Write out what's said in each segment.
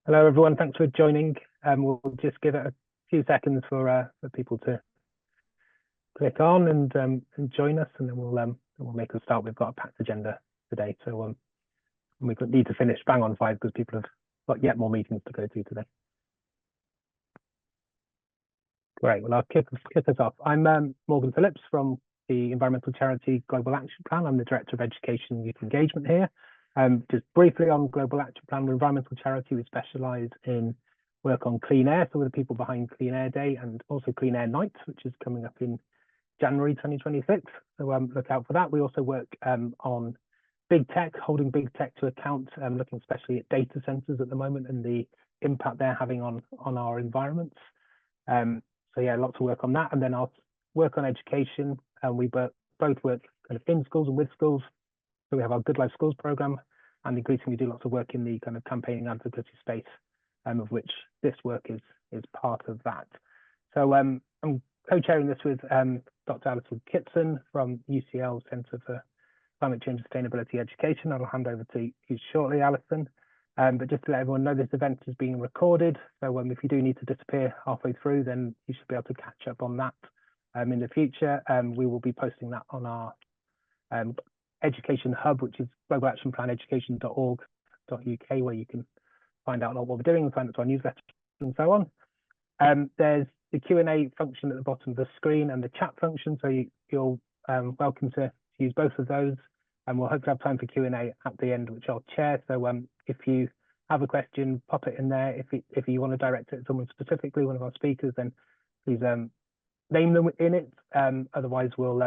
Hello, everyone. Thanks for joining. We'll just give it a few seconds for people to click on and join us, and then we'll make a start. We've got a packed agenda today, so we need to finish bang on 5 because people have got yet more meetings to go to today. Great. Well, I'll kick us off. I'm Morgan Phillips from the environmental charity Global Action Plan. I'm the Director of Education and Youth Engagement here. Just briefly on Global Action Plan, we're an environmental charity. We specialise in work on clean air, so we're the people behind Clean Air Day and also Clean Air Night, which is coming up in January 2026. So look out for that. We also work on big tech, holding big tech to account, looking especially at data centres at the moment and the impact they're having on our environments. So yeah, lots of work on that. And then I'll work on education, and we both work kind of in schools and with schools. So we have our Good Life Schools programme, and increasingly do lots of work in the kind of campaigning advocacy space, of which this work is part of that. So I'm co-chairing this with Dr. Alison Kitson from UCL Centre for Climate Change and Sustainability Education. I'll hand over to you shortly, Alison. But just to let everyone know, this event is being recorded. So if you do need to disappear halfway through, then you should be able to catch up on that in the future. We will be posting that on our education hub, which is globalactionplaneducation.org.uk, where you can find out what we're doing and sign up to our newsletter and so on. There's the Q&A function at the bottom of the screen and the chat function, so you're welcome to use both of those, and we'll hopefully have time for Q&A at the end, which I'll chair. So if you have a question, pop it in there. If you want to direct it at someone specifically, one of our speakers, then please name them in it. Otherwise, we'll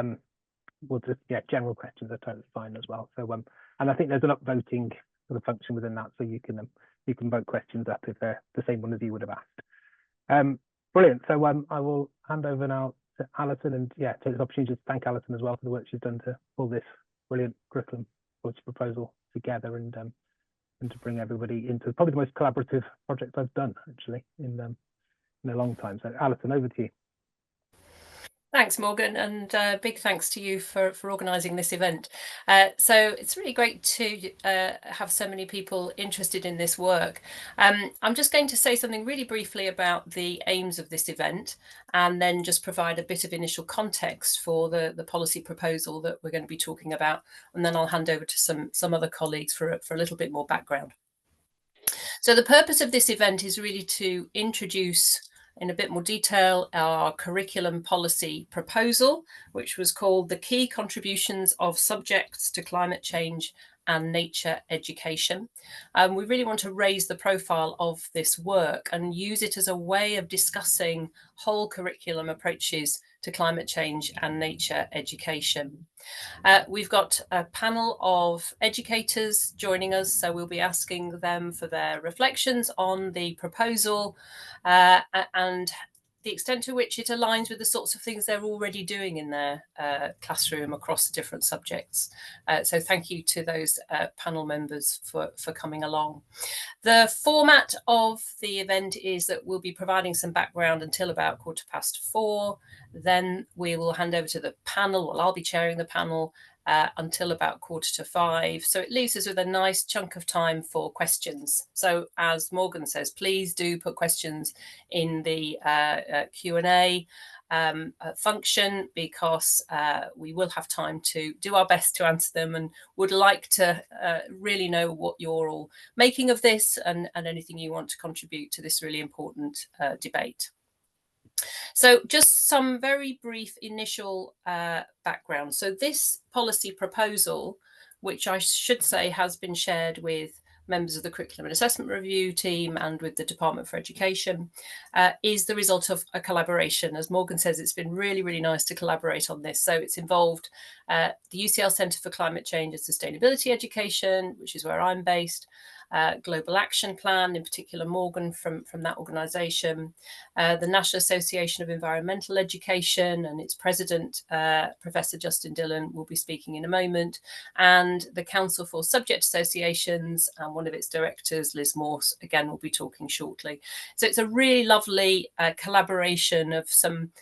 just, general questions are totally fine as well. So and I think there's an upvoting sort of function within that, so you can vote questions up if they're the same one as you would have asked. Brilliant. So I will hand over now to Alison, and take this opportunity to thank Alison as well for the work she's done to pull this brilliant curriculum policy proposal together and to bring everybody into probably the most collaborative project I've done actually in a long time. So Alison, over to you. Thanks, Morgan, and big thanks to you for organising this event. So it's really great to have so many people interested in this work. I'm just going to say something really briefly about the aims of this event, and then just provide a bit of initial context for the policy proposal that we're going to be talking about, and then I'll hand over to some other colleagues for a little bit more background. So the purpose of this event is really to introduce in a bit more detail our curriculum policy proposal, which was called The Key Contributions of Subjects to Climate Change and Nature Education. We really want to raise the profile of this work and use it as a way of discussing whole curriculum approaches to climate change and nature education. We've got a panel of educators joining us, so we'll be asking them for their reflections on the proposal and the extent to which it aligns with the sorts of things they're already doing in their classroom across different subjects. So thank you to those panel members for coming along. The format of the event is that we'll be providing some background until about 4:15. Then we will hand over to the panel. Well, I'll be chairing the panel until about 4:45. So it leaves us with a nice chunk of time for questions. So as Morgan says, please do put questions in the Q&A function, because we will have time to do our best to answer them, and would like to really know what you're all making of this and anything you want to contribute to this really important debate. So just some very brief initial background. So this policy proposal, which I should say has been shared with members of the Curriculum and Assessment Review team and with the Department for Education, is the result of a collaboration. As Morgan says, it's been really, really nice to collaborate on this. So it's involved the UCL Centre for Climate Change and Sustainability Education, which is where I'm based, Global Action Plan, in particular Morgan from that organisation, the National Association of Environmental Education and its president, Professor Justin Dillon, will be speaking in a moment, and the Council for Subject Associations and one of its directors, Liz Moorse, again will be talking shortly. So it's a really lovely collaboration of some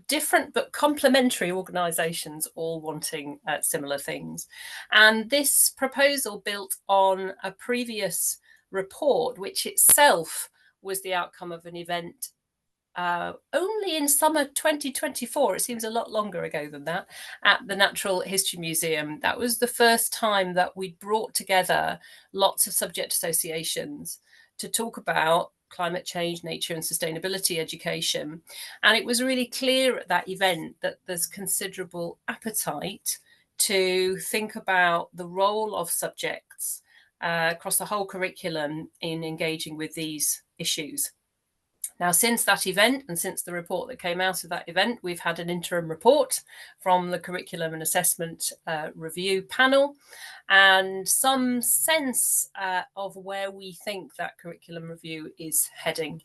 different but complementary organisations all wanting similar things. And this proposal built on a previous report, which itself was the outcome of an event only in summer 2024, it seems a lot longer ago than that, at the Natural History Museum. That was the first time that we brought together lots of subject associations to talk about climate change, nature and sustainability education. And it was really clear at that event that there's considerable appetite to think about the role of subjects across the whole curriculum in engaging with these issues. Now, since that event and since the report that came out of that event, we've had an interim report from the Curriculum and Assessment Review panel and some sense of where we think that curriculum review is heading.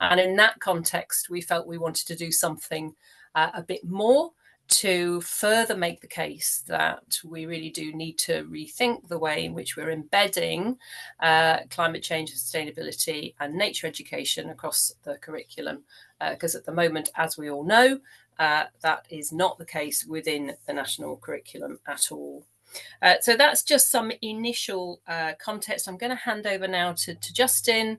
And in that context, we felt we wanted to do something a bit more to further make the case that we really do need to rethink the way in which we're embedding climate change, sustainability and nature education across the curriculum. Because at the moment, as we all know, that is not the case within the national curriculum at all. So that's just some initial context. I'm going to hand over now to Justin,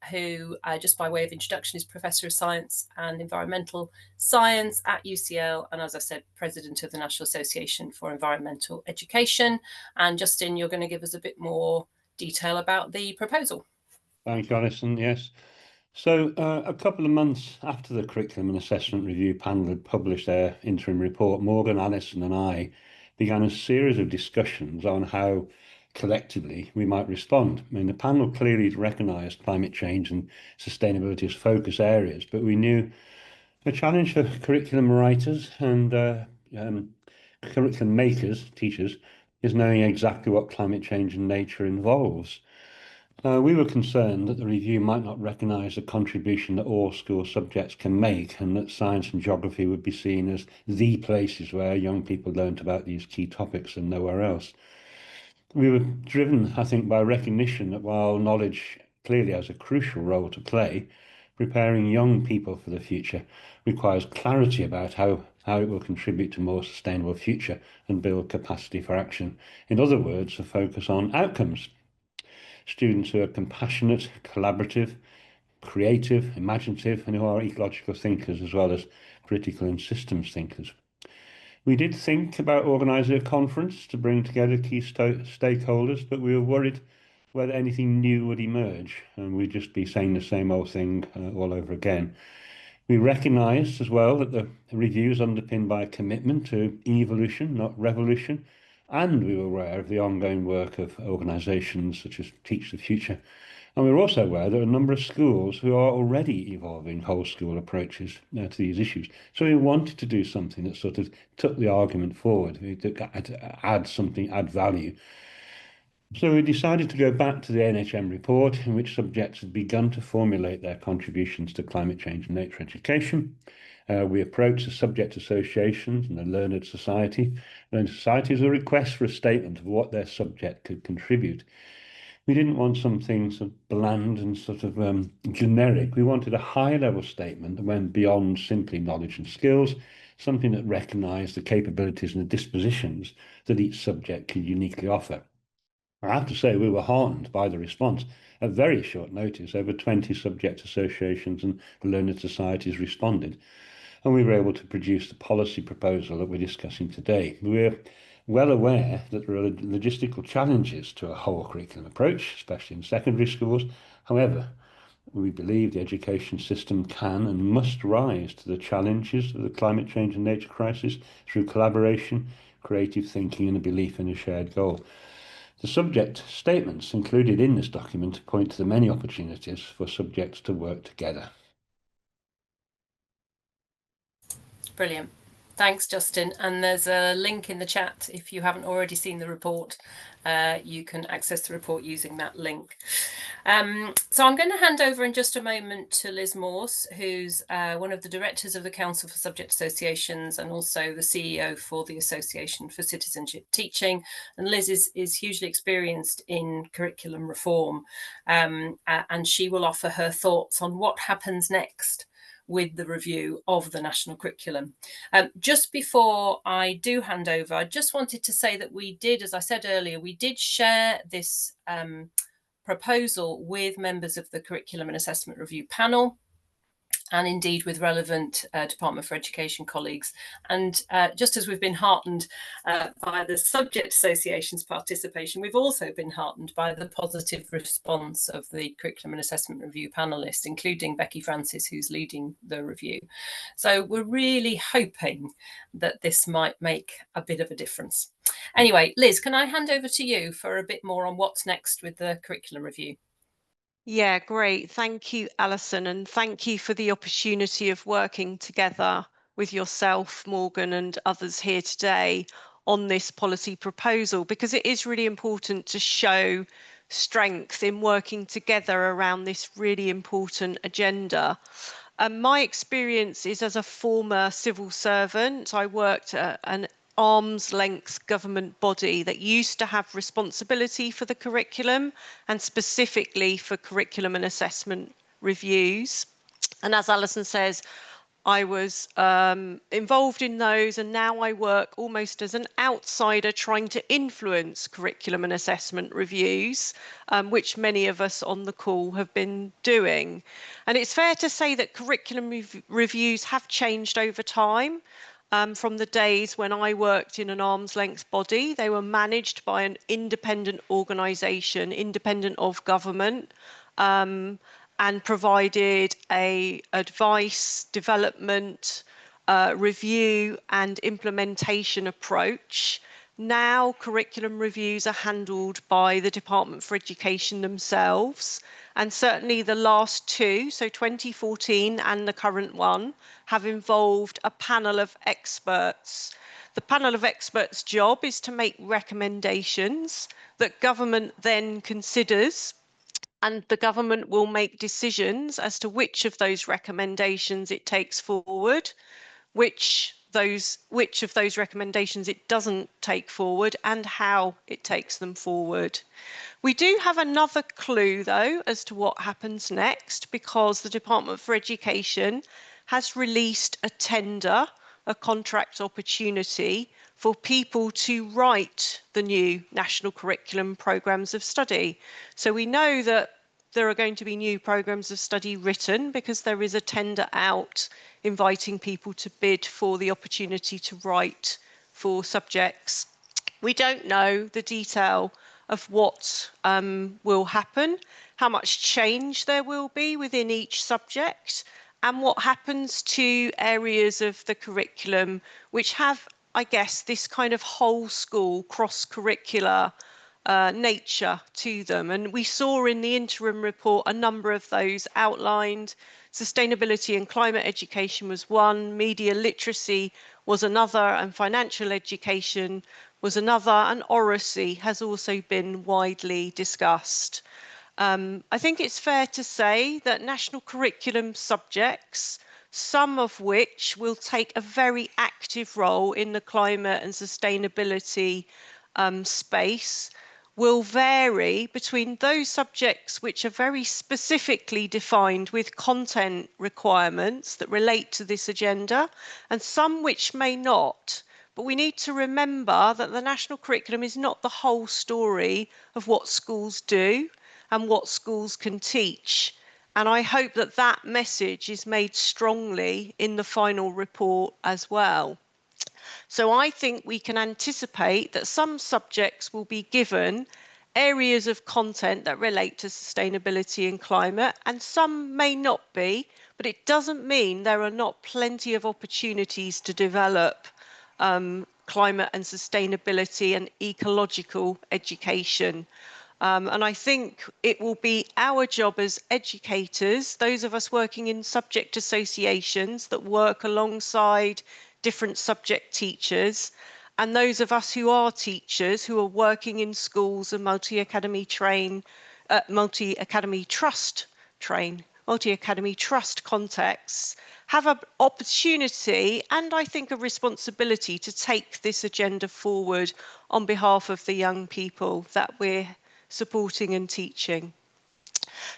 who, just by way of introduction, is Professor of Science and Environmental Science at UCL, and as I said, President of the National Association for Environmental Education. And Justin, you're going to give us a bit more detail about the proposal. Thank you, Alison. Yes. So a couple of months after the Curriculum and Assessment Review panel had published their interim report, Morgan, Alison and I began a series of discussions on how collectively we might respond. I mean, the panel clearly recognised climate change and sustainability as focus areas, but we knew the challenge for curriculum writers and curriculum makers, teachers, is knowing exactly what climate change and nature involves. We were concerned that the review might not recognise the contribution that all school subjects can make, and that science and geography would be seen as the places where young people learnt about these key topics and nowhere else. We were driven, I think, by recognition that while knowledge clearly has a crucial role to play, preparing young people for the future requires clarity about how it will contribute to a more sustainable future and build capacity for action. In other words, a focus on outcomes. Students who are compassionate, collaborative, creative, imaginative, and who are ecological thinkers as well as critical and systems thinkers. We did think about organising a conference to bring together key stakeholders, but we were worried whether anything new would emerge and we'd just be saying the same old thing all over again. We recognised as well that the review is underpinned by a commitment to evolution, not revolution, and we were aware of the ongoing work of organisations such as Teach the Future. And we were also aware there are a number of schools who are already evolving whole school approaches to these issues. So we wanted to do something that sort of took the argument forward, to add value. So we decided to go back to the NHM report in which subjects had begun to formulate their contributions to climate change and nature education. We approached the subject associations and the Learned Society. Learned Society is a request for a statement of what their subject could contribute. We didn't want something sort of bland and sort of generic. We wanted a high-level statement that went beyond simply knowledge and skills, something that recognised the capabilities and the dispositions that each subject could uniquely offer. I have to say we were heartened by the response. At very short notice, over 20 subject associations and the learned societies responded, and we were able to produce the policy proposal that we're discussing today. We're well aware that there are logistical challenges to a whole curriculum approach, especially in secondary schools. However, we believe the education system can and must rise to the challenges of the climate change and nature crisis through collaboration, creative thinking, and a belief in a shared goal. The subject statements included in this document point to the many opportunities for subjects to work together. Brilliant. Thanks, Justin. And there's a link in the chat. If you haven't already seen the report, you can access the report using that link. So I'm going to hand over in just a moment to Liz Moorse, who's one of the directors of the Council for Subject Associations and also the CEO for the Association for Citizenship Teaching. And Liz is hugely experienced in curriculum reform, and she will offer her thoughts on what happens next with the review of the national curriculum. Just before I do hand over, I just wanted to say that we did, as I said earlier, we did share this proposal with members of the Curriculum and Assessment Review panel, and indeed with relevant Department for Education colleagues. And just as we've been heartened by the subject association's participation, we've also been heartened by the positive response of the Curriculum and Assessment Review panelists, including Becky Francis, who's leading the review. So we're really hoping that this might make a bit of a difference. Anyway, Liz, can I hand over to you for a bit more on what's next with the curriculum review? Yeah, great. Thank you, Alison, and thank you for the opportunity of working together with yourself, Morgan, and others here today on this policy proposal, because it is really important to show strength in working together around this really important agenda. My experience is as a former civil servant. I worked at an arm's length government body that used to have responsibility for the curriculum and specifically for curriculum and assessment reviews. And as Alison says, I was involved in those, and now I work almost as an outsider trying to influence curriculum and assessment reviews, which many of us on the call have been doing. And it's fair to say that curriculum reviews have changed over time. From the days when I worked in an arm's length body, they were managed by an independent organisation, independent of government, and provided a advice, development, review and implementation approach. Now curriculum reviews are handled by the Department for Education themselves, and certainly the last two, so 2014 and the current one, have involved a panel of experts. The panel of experts' job is to make recommendations that government then considers, and the government will make decisions as to which of those recommendations it takes forward, which of those recommendations it doesn't take forward, and how it takes them forward. We do have another clue, though, as to what happens next, because the Department for Education has released a tender, a contract opportunity for people to write the new national curriculum programmes of study. So we know that there are going to be new programmes of study written because there is a tender out inviting people to bid for the opportunity to write for subjects. We don't know the detail of what will happen, how much change there will be within each subject, and what happens to areas of the curriculum which have, I guess, this kind of whole school cross-curricular nature to them. And we saw in the interim report a number of those outlined. Sustainability and climate education was one, media literacy was another, and financial education was another, and oracy has also been widely discussed. I think it's fair to say that national curriculum subjects, some of which will take a very active role in the climate and sustainability space, will vary between those subjects which are very specifically defined with content requirements that relate to this agenda, and some which may not. But we need to remember that the national curriculum is not the whole story of what schools do and what schools can teach. And I hope that that message is made strongly in the final report as well. So I think we can anticipate that some subjects will be given areas of content that relate to sustainability and climate, and some may not be, but it doesn't mean there are not plenty of opportunities to develop climate and sustainability and ecological education. And I think it will be our job as educators, those of us working in subject associations that work alongside different subject teachers, and those of us who are teachers who are working in schools and multi-academy trust contexts, have an opportunity and I think a responsibility to take this agenda forward on behalf of the young people that we're supporting and teaching.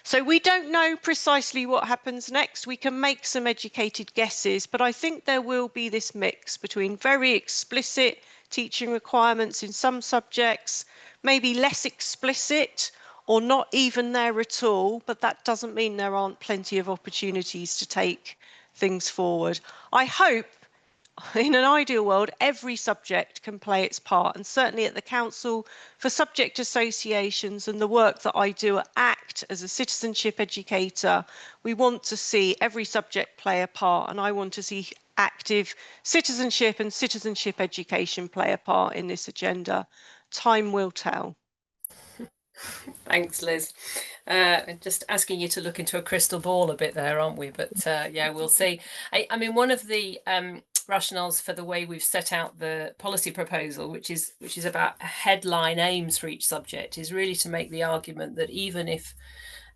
So we don't know precisely what happens next. We can make some educated guesses, but I think there will be this mix between very explicit teaching requirements in some subjects, maybe less explicit or not even there at all, but that doesn't mean there aren't plenty of opportunities to take things forward. I hope in an ideal world, every subject can play its part, and certainly at the Council, for subject associations and the work that I do at ACT as a citizenship educator, we want to see every subject play a part, and I want to see active citizenship and citizenship education play a part in this agenda. Time will tell. Thanks, Liz. Just asking you to look into a crystal ball a bit there, aren't we? But yeah, we'll see. I mean, one of the rationales for the way we've set out the policy proposal, which is about headline aims for each subject, is really to make the argument that even if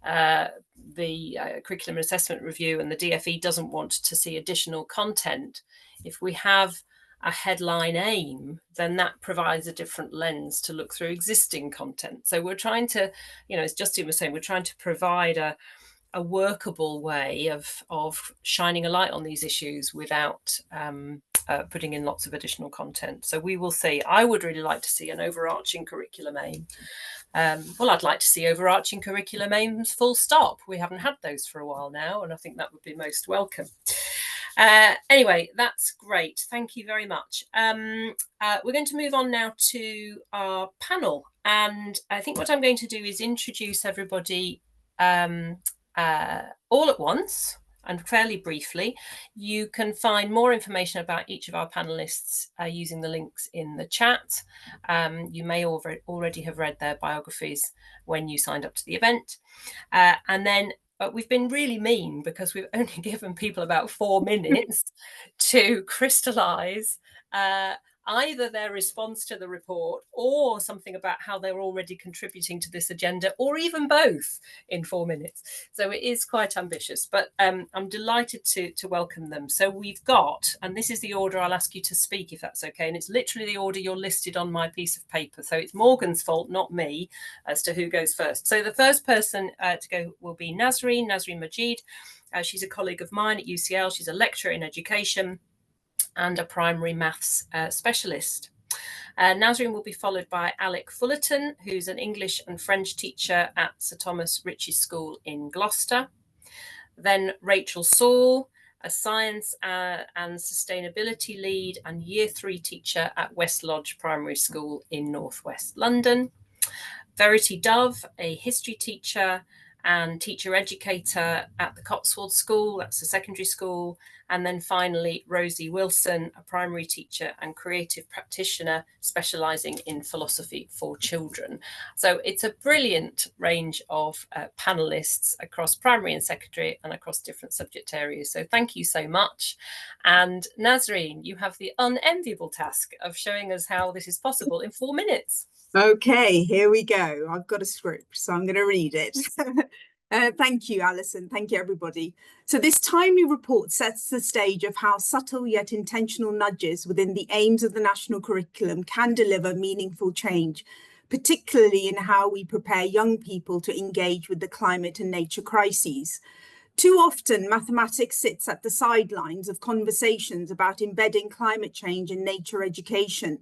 the curriculum and assessment review and the DFE doesn't want to see additional content, if we have a headline aim, then that provides a different lens to look through existing content. So we're trying to, you know, as Justine was saying, we're trying to provide a workable way of shining a light on these issues without putting in lots of additional content. So we will see. I would really like to see an overarching curriculum aim. Well, I'd like to see overarching curriculum aims full stop. We haven't had those for a while now, and I think that would be most welcome. Anyway, that's great. Thank you very much. We're going to move on now to our panel. And I think what I'm going to do is introduce everybody all at once and fairly briefly. You can find more information about each of our panelists using the links in the chat. You may already have read their biographies when you signed up to the event. And then we've been really mean because we've only given people about 4 minutes to crystallize either their response to the report or something about how they're already contributing to this agenda, or even both in 4 minutes. So it is quite ambitious, but I'm delighted to welcome them. So we've got, and this is the order I'll ask you to speak if that's okay, and it's literally the order you're listed on my piece of paper. So it's Morgan's fault, not me, as to who goes first. So the first person to go will be Nasreen Majid. She's a colleague of mine at UCL. She's a lecturer in education and a primary maths specialist. Nasreen will be followed by Alec Fullerton, who's an English and French teacher at Sir Thomas Ritchie School in Gloucester. Then Rachel Saul, a science and sustainability lead and year 3 teacher at West Lodge Primary School in Northwest London. Verity Dove, a history teacher and teacher educator at the Cotswold School, that's a secondary school. And then finally, Rosie Wilson, a primary teacher and creative practitioner specialising in philosophy for children. So it's a brilliant range of panellists across primary and secondary and across different subject areas. So thank you so much. And Nasreen, you have the unenviable task of showing us how this is possible in 4 minutes. Okay, here we go. I've got a script, so I'm going to read it. Thank you, Alison. Thank you, everybody. So this timely report sets the stage of how subtle yet intentional nudges within the aims of the national curriculum can deliver meaningful change, particularly in how we prepare young people to engage with the climate and nature crises. Too often, mathematics sits at the sidelines of conversations about embedding climate change in nature education.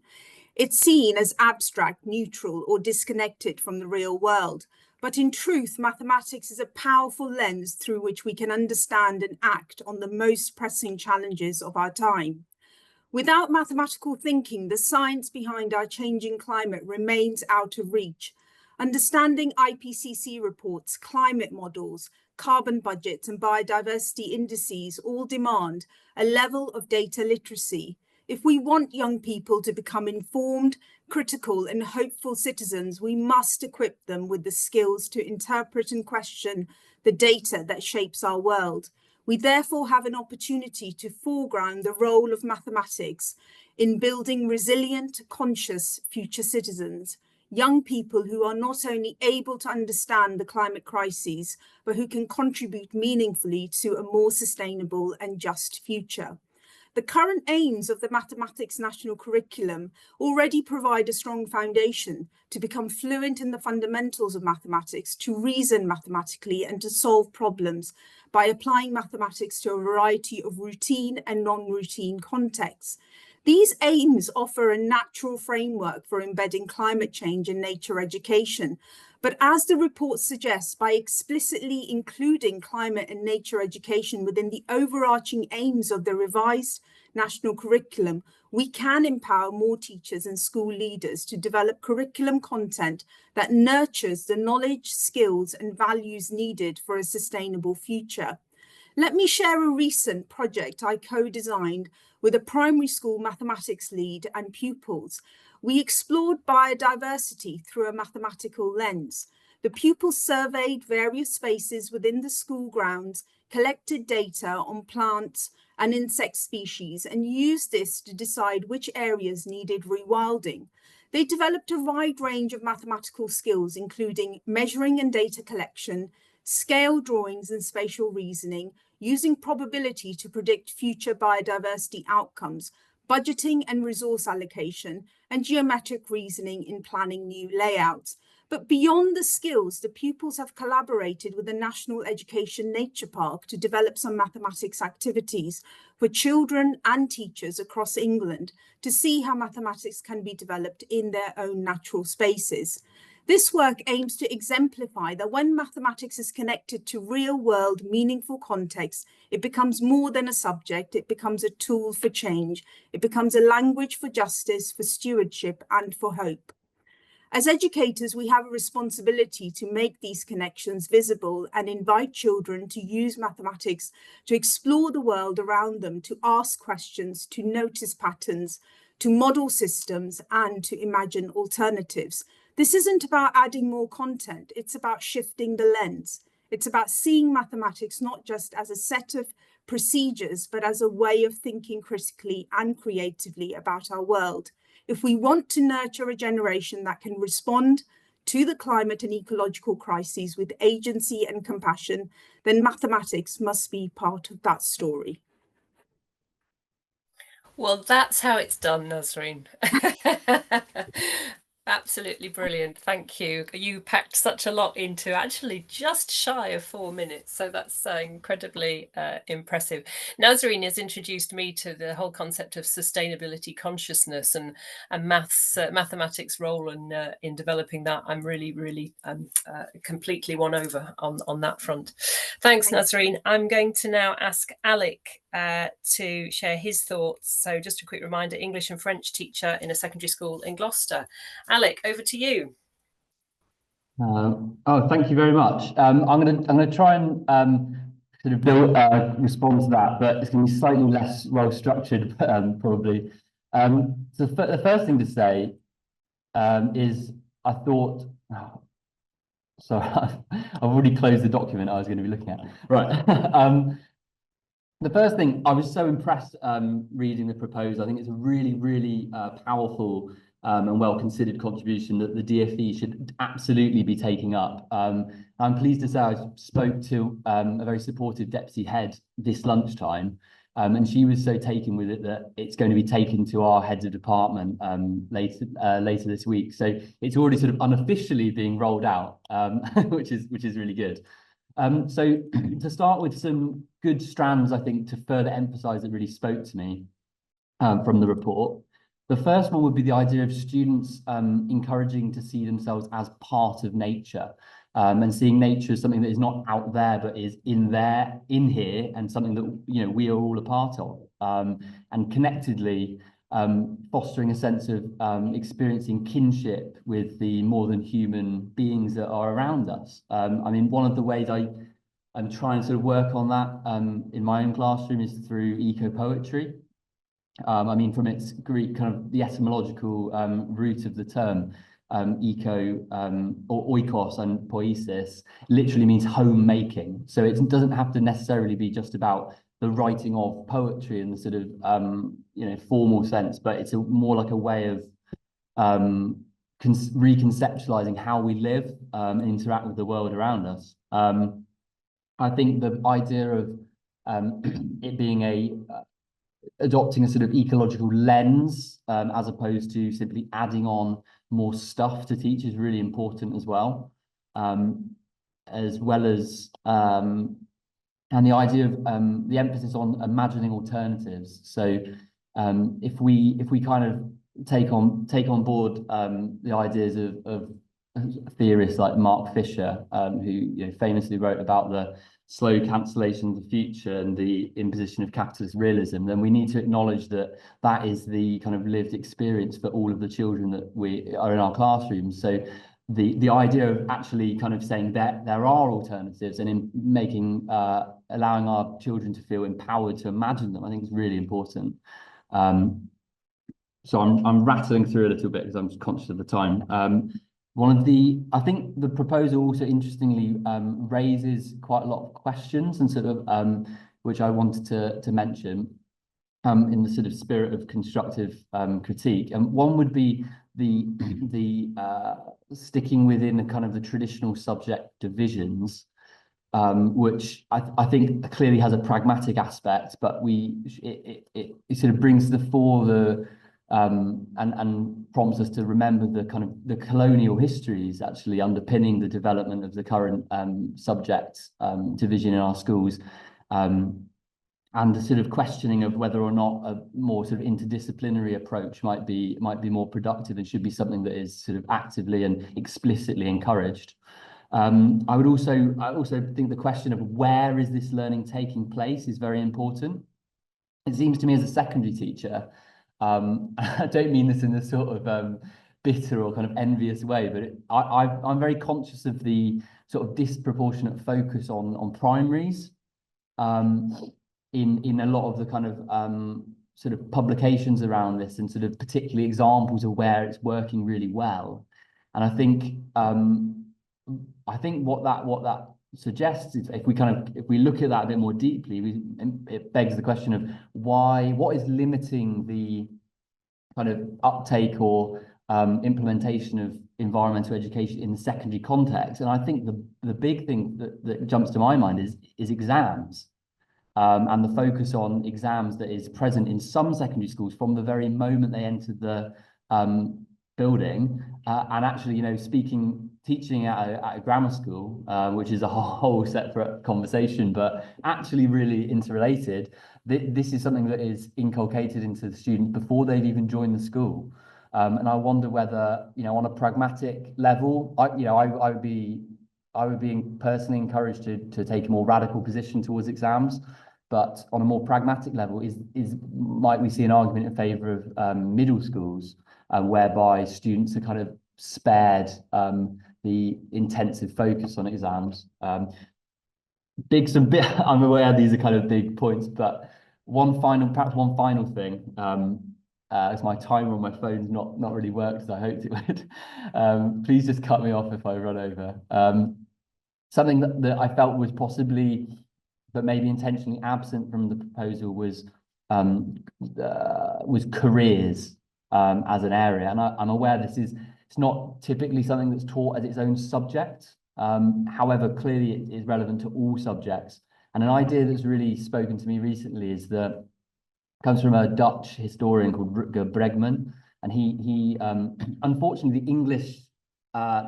It's seen as abstract, neutral, or disconnected from the real world. But in truth, mathematics is a powerful lens through which we can understand and act on the most pressing challenges of our time. Without mathematical thinking, the science behind our changing climate remains out of reach. Understanding IPCC reports, climate models, carbon budgets, and biodiversity indices all demand a level of data literacy. If we want young people to become informed, critical, and hopeful citizens, we must equip them with the skills to interpret and question the data that shapes our world. We therefore have an opportunity to foreground the role of mathematics in building resilient, conscious future citizens, young people who are not only able to understand the climate crises, but who can contribute meaningfully to a more sustainable and just future. The current aims of the mathematics national curriculum already provide a strong foundation to become fluent in the fundamentals of mathematics, to reason mathematically, and to solve problems by applying mathematics to a variety of routine and non-routine contexts. These aims offer a natural framework for embedding climate change in nature education, But as the report suggests, by explicitly including climate and nature education within the overarching aims of the revised national curriculum, we can empower more teachers and school leaders to develop curriculum content that nurtures the knowledge, skills, and values needed for a sustainable future. Let me share a recent project I co-designed with a primary school mathematics lead and pupils. We explored biodiversity through a mathematical lens. The pupils surveyed various spaces within the school grounds, collected data on plants and insect species, and used this to decide which areas needed rewilding. They developed a wide range of mathematical skills, including measuring and data collection, scale drawings and spatial reasoning, using probability to predict future biodiversity outcomes, budgeting and resource allocation, and geometric reasoning in planning new layouts. But beyond the skills, the pupils have collaborated with the National Education Nature Park to develop some mathematics activities for children and teachers across England to see how mathematics can be developed in their own natural spaces. This work aims to exemplify that when mathematics is connected to real-world, meaningful context, it becomes more than a subject, it becomes a tool for change, it becomes a language for justice, for stewardship, and for hope. As educators, we have a responsibility to make these connections visible and invite children to use mathematics to explore the world around them, to ask questions, to notice patterns, to model systems, and to imagine alternatives. This isn't about adding more content, it's about shifting the lens. It's about seeing mathematics not just as a set of procedures, but as a way of thinking critically and creatively about our world. If we want to nurture a generation that can respond to the climate and ecological crises with agency and compassion, then mathematics must be part of that story. Well, that's how it's done, Nazreen. Absolutely brilliant. Thank you. You packed such a lot into actually just shy of 4 minutes. So that's incredibly impressive. Nazreen has introduced me to the whole concept of sustainability consciousness and mathematics role in developing that. I'm really completely won over on that front. Thanks, Nazreen. I'm going to now ask Alec to share his thoughts. So just a quick reminder, English and French teacher in a secondary school in Gloucester. Alec, over to you. Thank you very much. I'm gonna try and sort of respond to that, but it's going to be slightly less well structured, probably. So the first thing to say is I thought. So I've already closed the document I was going to be looking at. Right. The first thing, I was so impressed reading the proposal. I think it's a really powerful and well-considered contribution that the DfE should absolutely be taking up. I'm pleased to say I spoke to a very supportive deputy head this lunchtime, and she was so taken with it that it's going to be taken to our heads of department later this week. So it's already sort of unofficially being rolled out, which is really good. So to start with some good strands, I think, to further emphasize that really spoke to me from the report. The first one would be the idea of students encouraging to see themselves as part of nature, and seeing nature as something that is not out there, but is in here, and something that we are all a part of, and connectedly fostering a sense of experiencing kinship with the more than human beings that are around us. I mean, one of the ways I'm trying to sort of work on that in my own classroom is through eco-poetry. I mean, from its Greek kind of the etymological root of the term, eco or oikos and poiesis literally means homemaking. So it doesn't have to necessarily be just about the writing of poetry in the sort of formal sense, but it's more like a way of reconceptualizing how we live and interact with the world around us. I think the idea of it being adopting a sort of ecological lens as opposed to simply adding on more stuff to teach is really important as well as and the idea of the emphasis on imagining alternatives. So if we kind of take on board the ideas of theorists like Mark Fisher, who famously wrote about the slow cancellation of the future and the imposition of capitalist realism, then we need to acknowledge that that is the kind of lived experience for all of the children that we are in our classrooms. So the idea of actually kind of saying that there are alternatives and in making allowing our children to feel empowered to imagine them, I think is really important. So I'm rattling through a little bit because I'm just conscious of the time. I think the proposal also interestingly raises quite a lot of questions and sort of which I wanted to mention in the sort of spirit of constructive critique. And one would be the sticking within the kind of the traditional subject divisions, which I think clearly has a pragmatic aspect, but it sort of brings to the fore the and prompts us to remember the kind of the colonial histories actually underpinning the development of the current subject division in our schools, and the sort of questioning of whether or not a more sort of interdisciplinary approach might be more productive and should be something that is sort of actively and explicitly encouraged. I also think the question of where is this learning taking place is very important. It seems to me as a secondary teacher, I don't mean this in a sort of bitter or kind of envious way, but I'm very conscious of the sort of disproportionate focus on primaries in a lot of the kind of sort of publications around this, and sort of particularly examples of where it's working really well. And I think what that suggests is if we look at that a bit more deeply, it begs the question of what is limiting the kind of uptake or implementation of environmental education in the secondary context. And I think the big thing that jumps to my mind is exams, and the focus on exams that is present in some secondary schools from the very moment they enter the building, and actually, teaching at a grammar school, which is a whole separate conversation, but actually really interrelated. This is something that is inculcated into the students before they've even joined the school, and I wonder whether, on a pragmatic level, I would be personally encouraged to take a more radical position towards exams. But on a more pragmatic level, might we see an argument in favour of middle schools, whereby students are kind of spared the intensive focus on exams? I'm aware these are kind of big points, but one final thing, as my timer on my phone's not really worked as I hoped it would. Please just cut me off if I run over. Something that I felt was possibly, but maybe intentionally absent from the proposal was careers as an area, and I'm aware it's not typically something that's taught as its own subject. However, clearly it is relevant to all subjects. And an idea that's really spoken to me recently comes from a Dutch historian called Rutger Bregman, and he unfortunately the English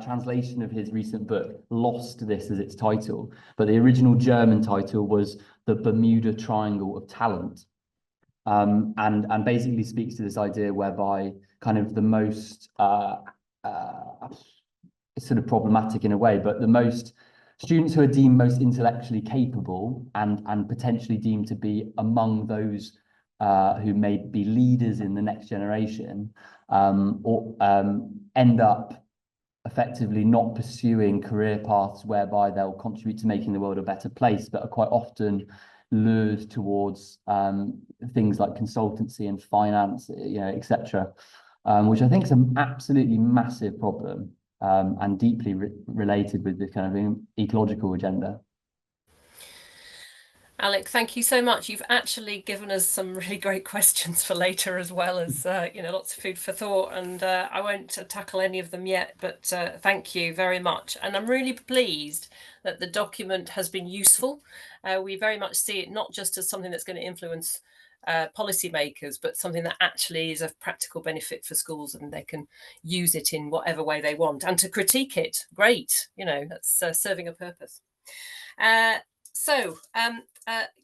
translation of his recent book lost this as its title, but the original German title was The Bermuda Triangle of Talent, and basically speaks to this idea whereby kind of the most it's sort of problematic in a way, but the most students who are deemed most intellectually capable and potentially deemed to be among those who may be leaders in the next generation, or end up effectively not pursuing career paths whereby they'll contribute to making the world a better place, but are quite often lured towards things like consultancy and finance, etc., which I think is an absolutely massive problem, and deeply related with this kind of ecological agenda. Alec, thank you so much. You've actually given us some really great questions for later, as well as lots of food for thought, and I won't tackle any of them yet, but thank you very much. And I'm really pleased that the document has been useful. We very much see it not just as something that's going to influence policymakers, but something that actually is of practical benefit for schools, and they can use it in whatever way they want. And to critique it, great, that's serving a purpose. So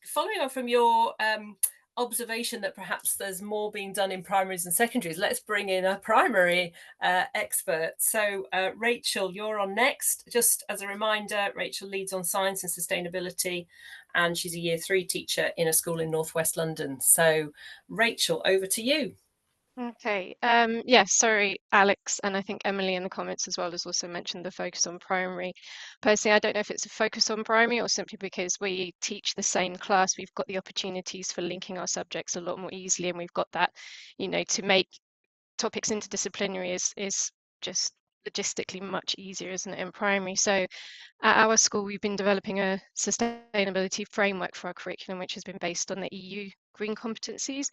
following on from your observation that perhaps there's more being done in primaries and secondaries, let's bring in a primary expert. So Rachel, you're on next. Just as a reminder, Rachel leads on science and sustainability, and she's a year 3 teacher in a school in northwest London. So Rachel, over to you. Okay, yeah, sorry, Alex, and I think Emily in the comments as well has also mentioned the focus on primary. Personally, I don't know if it's a focus on primary or simply because we teach the same class, we've got the opportunities for linking our subjects a lot more easily, and we've got that, you know, to make topics interdisciplinary is just logistically much easier, isn't it, in primary? So at our school, we've been developing a sustainability framework for our curriculum, which has been based on the EU green competencies.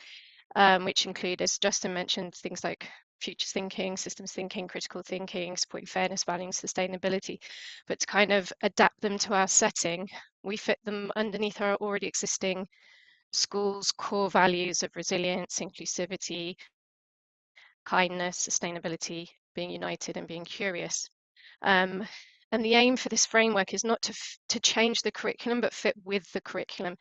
Which include, as Justin mentioned, things like future thinking, systems thinking, critical thinking, supporting fairness, valuing sustainability. But to kind of adapt them to our setting, we fit them underneath our already existing schools' core values of resilience, inclusivity, kindness, sustainability, being united and being curious. And the aim for this framework is not to change the curriculum, but fit with the curriculum,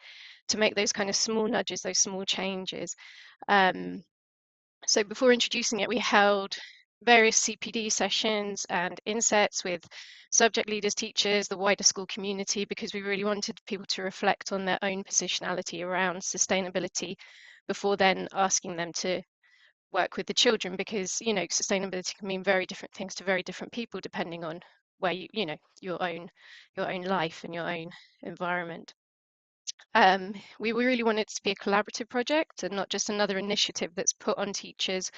to make those kind of small nudges, those small changes. So before introducing it, we held various CPD sessions and insets with subject leaders, teachers, the wider school community, because we really wanted people to reflect on their own positionality around sustainability before then asking them to work with the children, because, you know, sustainability can mean very different things to very different people depending on where you know, your own life and your own environment. We really want it to be a collaborative project and not just another initiative that's put on teachers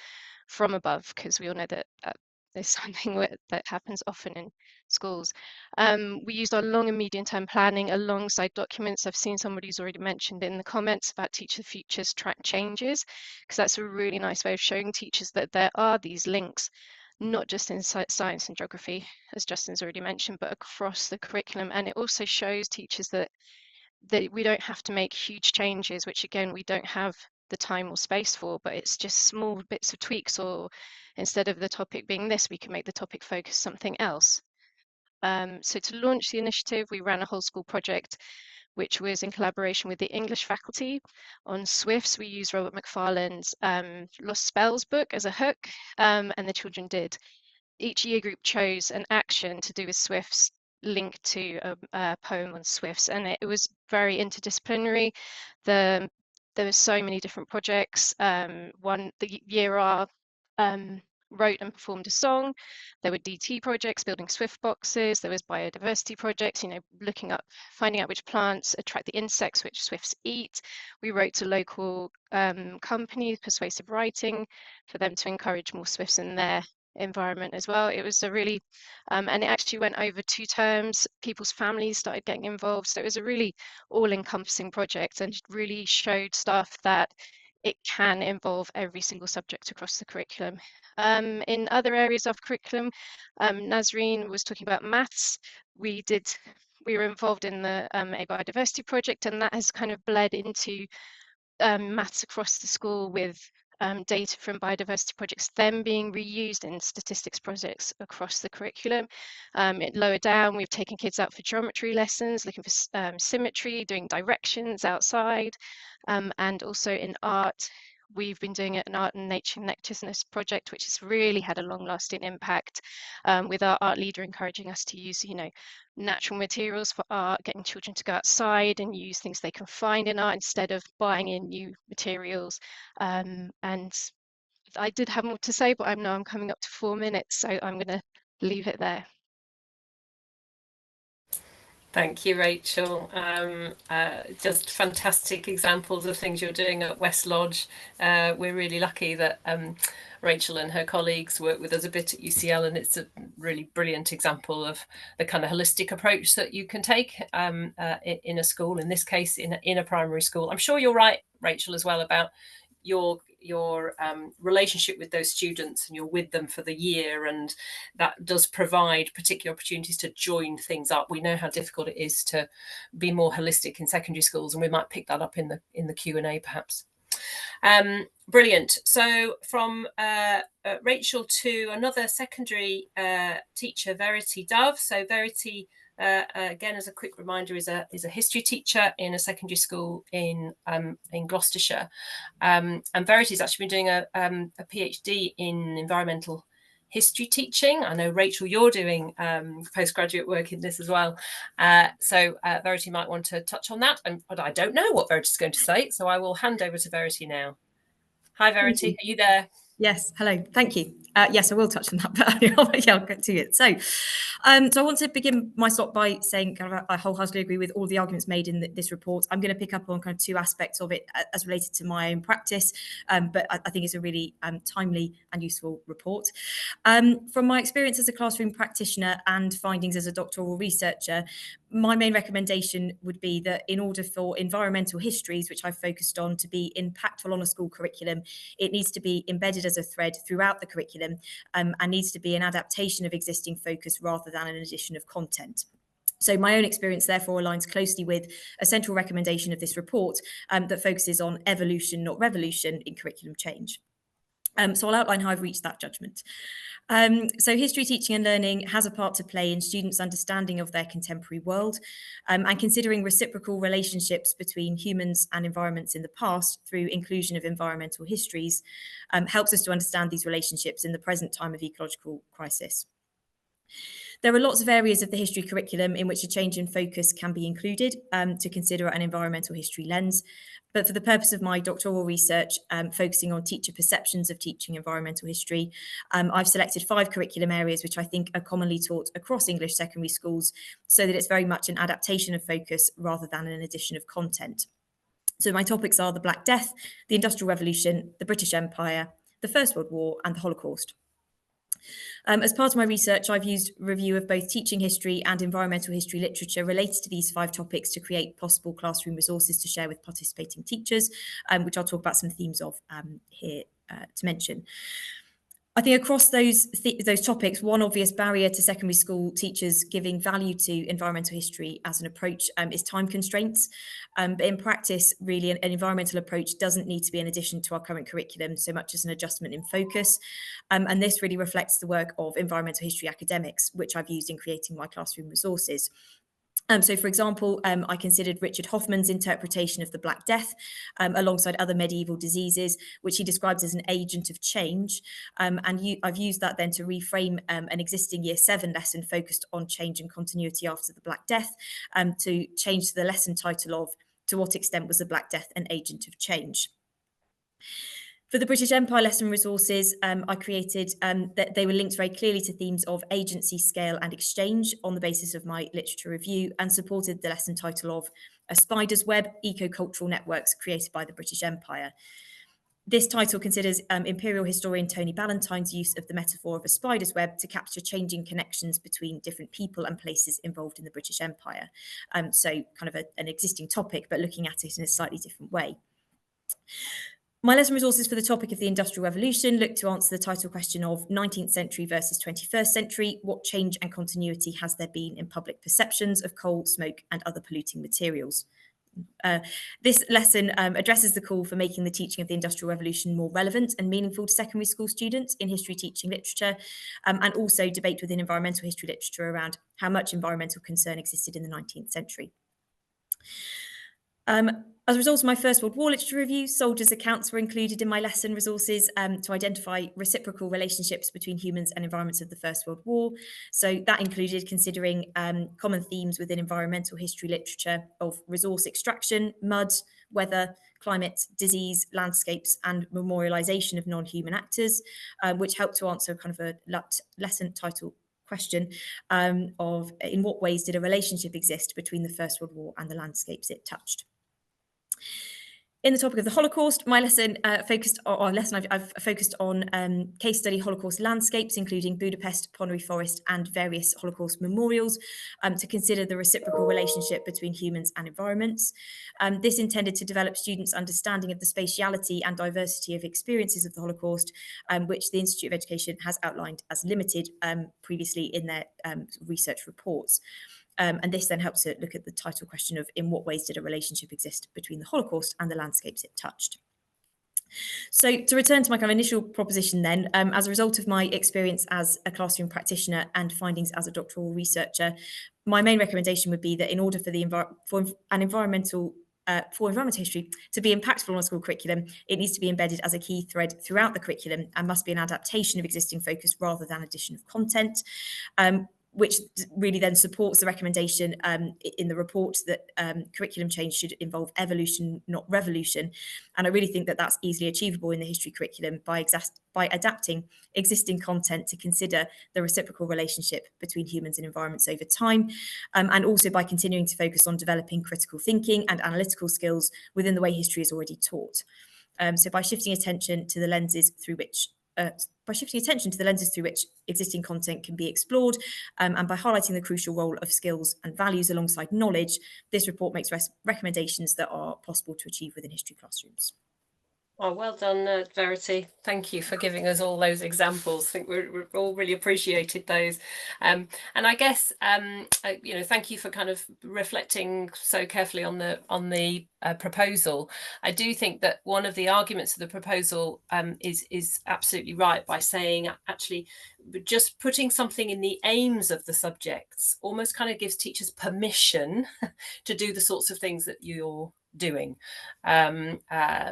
from above, because we all know that is something that happens often in schools. We used our long and medium term planning alongside documents. I've seen somebody's already mentioned in the comments about Teach the Future's track changes, because that's a really nice way of showing teachers that there are these links, not just in science and geography, as Justin's already mentioned, but across the curriculum. And it also shows teachers that we don't have to make huge changes, which again, we don't have the time or space for, but it's just small bits of tweaks, or instead of the topic being this, we can make the topic focus something else. So to launch the initiative, we ran a whole school project, which was in collaboration with the English faculty on Swifts. We used Robert McFarlane's Lost Spells book as a hook, and the children did. Each year group chose an action to do with Swifts linked to a poem on Swifts, and it was very interdisciplinary. There were so many different projects. The year R wrote and performed a song. There were DT projects, building Swift boxes. There was biodiversity projects, you know, finding out which plants attract the insects which Swifts eat. We wrote to local companies, persuasive writing, for them to encourage more Swifts in their environment as well. It was a really and it actually went over 2 terms. People's families started getting involved, so it was a really all-encompassing project, and really showed staff that it can involve every single subject across the curriculum. In other areas of curriculum, Nazreen was talking about maths. We were involved in the a biodiversity project, and that has kind of bled into maths across the school, with data from biodiversity projects then being reused in statistics projects across the curriculum. Lower down, we've taken kids out for geometry lessons, looking for symmetry, doing directions outside, and also in art, we've been doing an art and nature connectedness project, which has really had a long-lasting impact, with our art leader encouraging us to use, you know, natural materials for art, getting children to go outside and use things they can find in art instead of buying in new materials. And I did have more to say, but I'm coming up to 4 minutes, so I'm going to leave it there. Thank you, Rachel. Just fantastic examples of things you're doing at West Lodge. We're really lucky that Rachel and her colleagues work with us a bit at UCL, and it's a really brilliant example of the kind of holistic approach that you can take in a school, in this case, in a primary school. I'm sure you're right, Rachel, as well, about your relationship with those students, and you're with them for the year, and that does provide particular opportunities to join things up. We know how difficult it is to be more holistic in secondary schools, and we might pick that up in the Q&A perhaps. Brilliant. So from Rachel to another secondary teacher, Verity Dove. So Verity again, as a quick reminder, is a history teacher in a secondary school in Gloucestershire, and Verity's actually been doing a PhD in environmental history teaching. I know, Rachel, you're doing postgraduate work in this as well. So Verity might want to touch on that. But I don't know what Verity's going to say, so I will hand over to Verity now. Hi, Verity, are you there? Yes, hello, thank you. Yes, I will touch on that, but I'll get to it. So I want to begin my slot by saying I wholeheartedly agree with all the arguments made in this report. I'm going to pick up on kind of two aspects of it as related to my own practice, but I think it's a really timely and useful report. From my experience as a classroom practitioner and findings as a doctoral researcher, my main recommendation would be that in order for environmental histories, which I've focused on, to be impactful on a school curriculum, it needs to be embedded as a thread throughout the curriculum and needs to be an adaptation of existing focus rather than an addition of content. So my own experience therefore aligns closely with a central recommendation of this report that focuses on evolution, not revolution, in curriculum change. So I'll outline how I've reached that judgment. So history teaching and learning has a part to play in students' understanding of their contemporary world, and considering reciprocal relationships between humans and environments in the past through inclusion of environmental histories helps us to understand these relationships in the present time of ecological crisis. There are lots of areas of the history curriculum in which a change in focus can be included to consider an environmental history lens. But for the purpose of my doctoral research, focusing on teacher perceptions of teaching environmental history, I've selected 5 curriculum areas which I think are commonly taught across English secondary schools, so that it's very much an adaptation of focus rather than an addition of content. So my topics are the Black Death, the Industrial Revolution, the British Empire, the First World War, and the Holocaust. As part of my research, I've used review of both teaching history and environmental history literature related to these 5 topics to create possible classroom resources to share with participating teachers, which I'll talk about some themes of here to mention. I think across those topics, one obvious barrier to secondary school teachers giving value to environmental history as an approach is time constraints. But in practice, really, an environmental approach doesn't need to be an addition to our current curriculum so much as an adjustment in focus. And this really reflects the work of environmental history academics, which I've used in creating my classroom resources. So, for example, I considered Richard Hoffman's interpretation of the Black Death alongside other medieval diseases, which he describes as an agent of change. I've used that then to reframe an existing Year 7 lesson focused on change and continuity after the Black Death to change the lesson title of "To What Extent Was the Black Death an Agent of Change?" For the British Empire lesson resources, I created that they were linked very clearly to themes of agency, scale and exchange on the basis of my literature review, and supported the lesson title of "A Spider's Web, Eco-Cultural Networks Created by the British Empire." This title considers imperial historian Tony Ballantyne's use of the metaphor of a spider's web to capture changing connections between different people and places involved in the British Empire. So kind of an existing topic, but looking at it in a slightly different way. My lesson resources for the topic of the Industrial Revolution look to answer the title question of 19th century versus 21st century. What change and continuity has there been in public perceptions of coal, smoke and other polluting materials? This lesson addresses the call for making the teaching of the Industrial Revolution more relevant and meaningful to secondary school students in history teaching literature, and also debate within environmental history literature around how much environmental concern existed in the 19th century. As a result of my First World War literature review, soldiers' accounts were included in my lesson resources to identify reciprocal relationships between humans and environments of the First World War. So that included considering common themes within environmental history literature of resource extraction, mud, weather, climate, disease, landscapes, and memorialisation of non-human actors, which helped to answer kind of a lesson title question of in what ways did a relationship exist between the First World War and the landscapes it touched. In the topic of the Holocaust, my lesson I've focused on case study Holocaust landscapes, including Budapest, Ponnery Forest, and various Holocaust memorials, to consider the reciprocal relationship between humans and environments. This intended to develop students' understanding of the spatiality and diversity of experiences of the Holocaust, which the Institute of Education has outlined as limited previously in their research reports. And this then helps to look at the title question of in what ways did a relationship exist between the Holocaust and the landscapes it touched. So to return to my kind of initial proposition then, as a result of my experience as a classroom practitioner and findings as a doctoral researcher, my main recommendation would be that in order for environmental history to be impactful on a school curriculum, it needs to be embedded as a key thread throughout the curriculum and must be an adaptation of existing focus rather than addition of content. Which really then supports the recommendation in the report that curriculum change should involve evolution, not revolution. And I really think that that's easily achievable in the history curriculum by adapting existing content to consider the reciprocal relationship between humans and environments over time, and also by continuing to focus on developing critical thinking and analytical skills within the way history is already taught. So by shifting attention to the lenses through which existing content can be explored, and by highlighting the crucial role of skills and values alongside knowledge, this report makes recommendations that are possible to achieve within history classrooms. Oh, well done, Verity. Thank you for giving us all those examples. I think we've all really appreciated those. And I guess, thank you for kind of reflecting so carefully on the proposal. I do think that one of the arguments of the proposal is absolutely right by saying, actually, just putting something in the aims of the subjects almost kind of gives teachers permission to do the sorts of things that you're doing,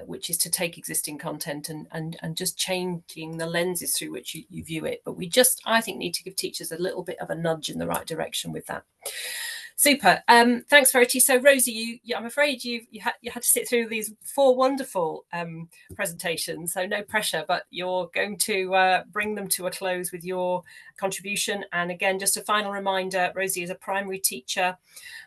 which is to take existing content and just changing the lenses through which you view it. But we just, I think, need to give teachers a little bit of a nudge in the right direction with that. Super. Thanks, Verity. So, Rosie, I'm afraid you had to sit through these 4 wonderful presentations. So no pressure, but you're going to bring them to a close with your contribution. And again, just a final reminder: Rosie is a primary teacher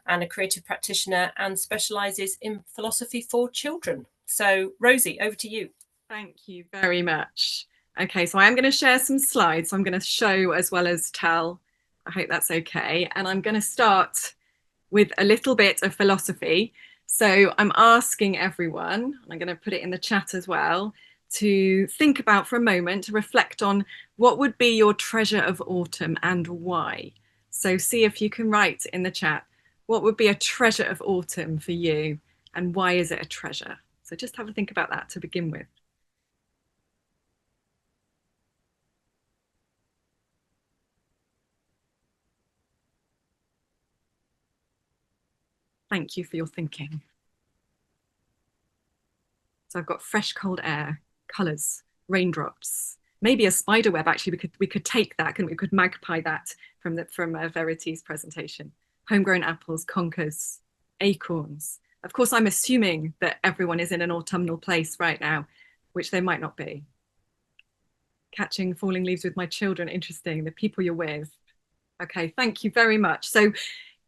and a creative practitioner and specialises in philosophy for children. So, Rosie, over to you. Thank you very much. Okay, so I am going to share some slides. I'm going to show as well as tell. I hope that's okay. And I'm going to start with a little bit of philosophy. So I'm asking everyone, and I'm going to put it in the chat as well, to think about for a moment, to reflect on what would be your treasure of autumn and why. So see if you can write in the chat, what would be a treasure of autumn for you and why is it a treasure? So just have a think about that to begin with. Thank you for your thinking. So I've got fresh, cold air, colours, raindrops, maybe a spider web. Actually, we could take that, couldn't we? We could magpie that from Verity's presentation. Homegrown apples, conkers, acorns. Of course, I'm assuming that everyone is in an autumnal place right now, which they might not be. Catching falling leaves with my children, interesting. The people you're with. Okay, thank you very much. So,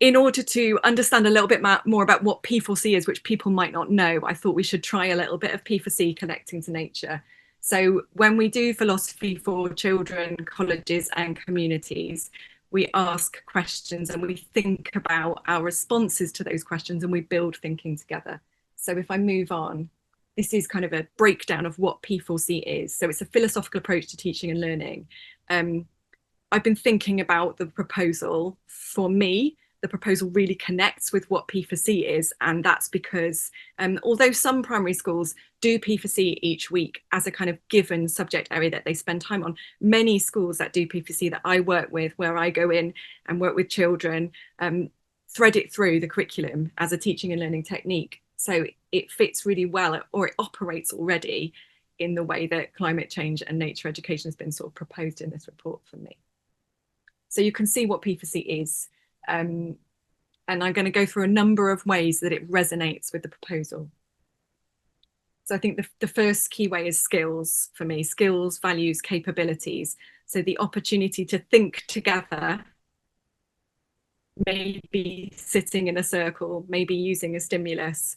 in order to understand a little bit more about what P4C is, which people might not know, I thought we should try a little bit of P4C, connecting to nature. So when we do philosophy for children, colleges and communities, we ask questions and we think about our responses to those questions and we build thinking together. So if I move on, this is kind of a breakdown of what P4C is. So it's a philosophical approach to teaching and learning. I've been thinking about the proposal. For me, the proposal really connects with what P4C is, and that's because although some primary schools do P4C each week as a kind of given subject area that they spend time on, many schools that do P4C that I work with, where I go in and work with children, thread it through the curriculum as a teaching and learning technique. So it fits really well, or it operates already in the way that climate change and nature education has been sort of proposed in this report for me. So you can see what P4C is. And I'm going to go through a number of ways that it resonates with the proposal. So I think the first key way is skills for me, skills, values, capabilities. So the opportunity to think together, maybe sitting in a circle, maybe using a stimulus,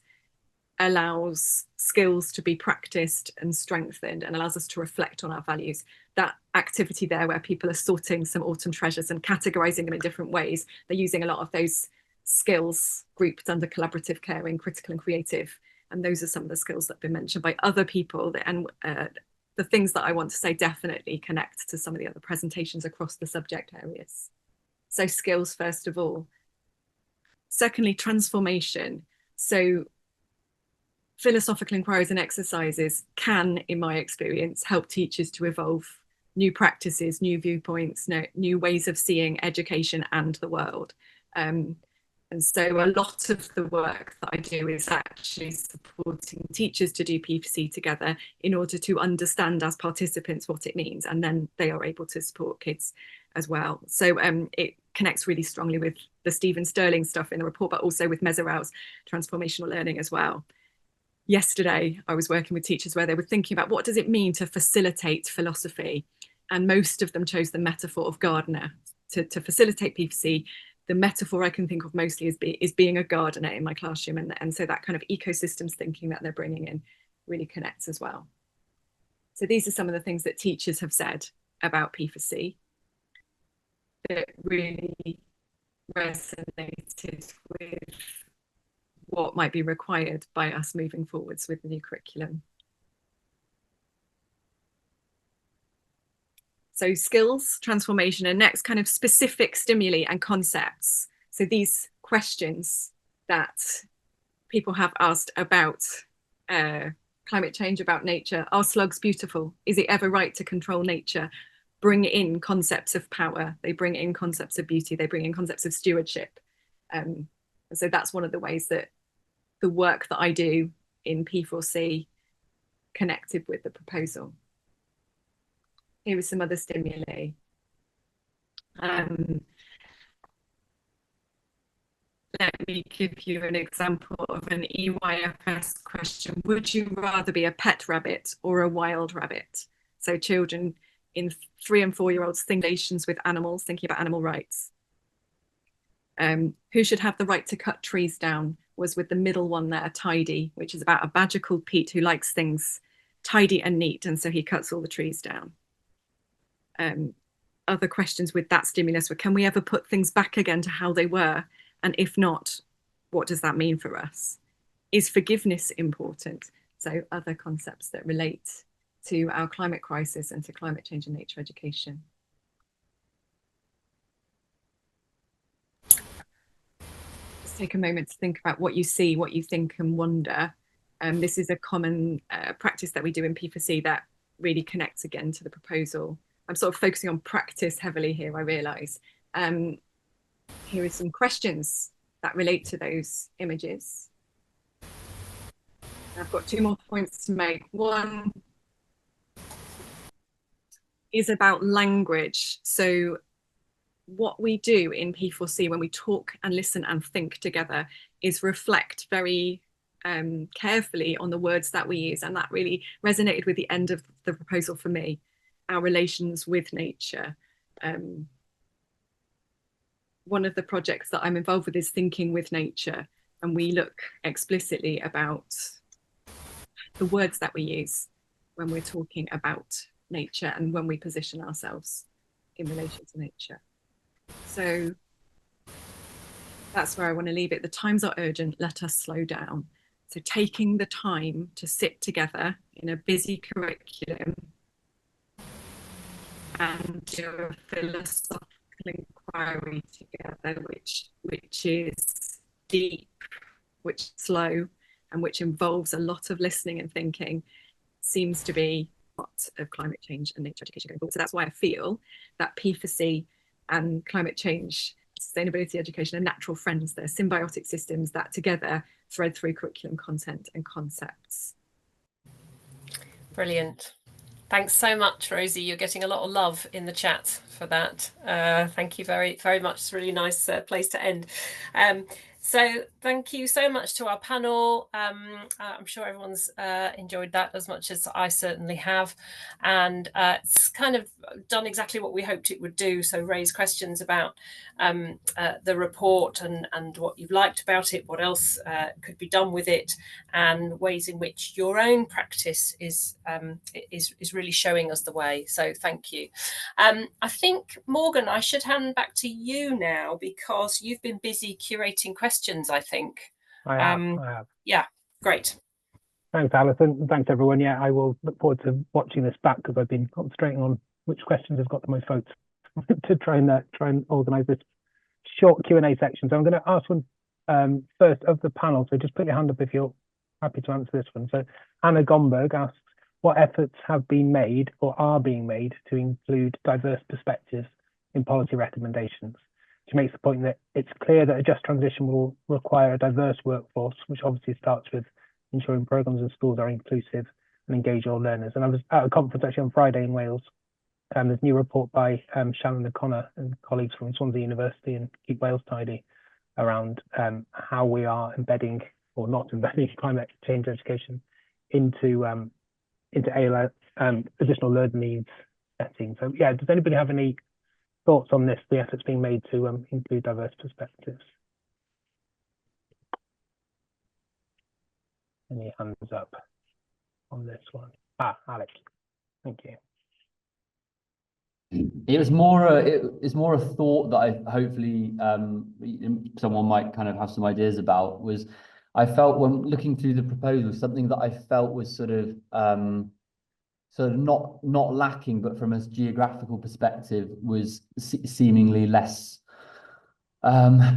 allows skills to be practiced and strengthened and allows us to reflect on our values. That activity there where people are sorting some autumn treasures and categorizing them in different ways, they're using a lot of those skills grouped under collaborative, caring, critical and creative. And those are some of the skills that have been mentioned by other people. And the things that I want to say definitely connect to some of the other presentations across the subject areas. So skills, first of all. Secondly, transformation. So philosophical inquiries and exercises can, in my experience, help teachers to evolve new practices, new viewpoints, new ways of seeing education and the world. And so a lot of the work that I do is actually supporting teachers to do P4C together in order to understand as participants what it means, and then they are able to support kids as well. So it connects really strongly with the Stephen Sterling stuff in the report, but also with Meserau's transformational learning as well. Yesterday, I was working with teachers where they were thinking about what does it mean to facilitate philosophy, and most of them chose the metaphor of gardener to facilitate P4C. The metaphor I can think of mostly is being a gardener in my classroom, and so that kind of ecosystems thinking that they're bringing in really connects as well. So these are some of the things that teachers have said about P4C that really resonated with what might be required by us moving forwards with the new curriculum. So skills, transformation, and next kind of specific stimuli and concepts. So these questions that people have asked about climate change, about nature. Are slugs beautiful? Is it ever right to control nature? Bring in concepts of power. They bring in concepts of beauty. They bring in concepts of stewardship. So that's one of the ways that the work that I do in P4C connected with the proposal. Here are some other stimuli. Let me give you an example of an EYFS question. Would you rather be a pet rabbit or a wild rabbit? So children in 3 and 4 year olds think relations with animals, thinking about animal rights. Who should have the right to cut trees down was with the middle one there, tidy, which is about a badger called Pete who likes things tidy and neat, and so he cuts all the trees down. Other questions with that stimulus were, can we ever put things back again to how they were? And if not, what does that mean for us? Is forgiveness important? So other concepts that relate to our climate crisis and to climate change and nature education. Let's take a moment to think about what you see, what you think and wonder. This is a common practice that we do in P4C that really connects again to the proposal. I'm sort of focusing on practice heavily here, I realise. Here are some questions that relate to those images. I've got 2 more points to make. One is about language. So what we do in P4C when we talk and listen and think together is reflect very carefully on the words that we use. And that really resonated with the end of the proposal for me, our relations with nature. One of the projects that I'm involved with is Thinking with Nature, and we look explicitly about the words that we use when we're talking about nature and when we position ourselves in relation to nature. So that's where I want to leave it. The times are urgent, let us slow down. So taking the time to sit together in a busy curriculum and do a philosophical inquiry together, which is deep, which is slow, and which involves a lot of listening and thinking, seems to be part of climate change and nature education going forward. So that's why I feel that P4C and climate change, sustainability education are natural friends. They're symbiotic systems that together thread through curriculum content and concepts. Brilliant. Thanks so much, Rosie. You're getting a lot of love in the chat for that. Thank you very, very much. It's a really nice place to end. So thank you so much to our panel. I'm sure everyone's enjoyed that as much as I certainly have. And it's kind of done exactly what we hoped it would do. So raise questions about the report and what you've liked about it, what else could be done with it, and ways in which your own practice is really showing us the way. So thank you. I think, Morgan, I should hand back to you now because you've been busy curating questions, I think. I have. Yeah, great. Thanks, Alison. Thanks, everyone. Yeah, I will look forward to watching this back because I've been concentrating on which questions have got the most votes to try and organise this short Q&A section. So I'm going to ask one first of the panel. So just put your hand up if you're happy to answer this one. So Anna Gomberg asks, what efforts have been made or are being made to include diverse perspectives in policy recommendations? She makes the point that it's clear that a just transition will require a diverse workforce, which obviously starts with ensuring programmes and schools are inclusive and engage all learners. And I was at a conference actually on Friday in Wales. There's a new report by Shannon O'Connor and colleagues from Swansea University and Keep Wales Tidy around how we are embedding or not embedding climate change education into additional learning needs settings. So yeah, does anybody have any thoughts on this, the efforts being made to include diverse perspectives? Any hands up on this one? Alex, thank you. It was more a thought that I hopefully someone might kind of have some ideas about. Was I felt when looking through the proposal, something that I felt was sort of not lacking, but from a geographical perspective was seemingly less,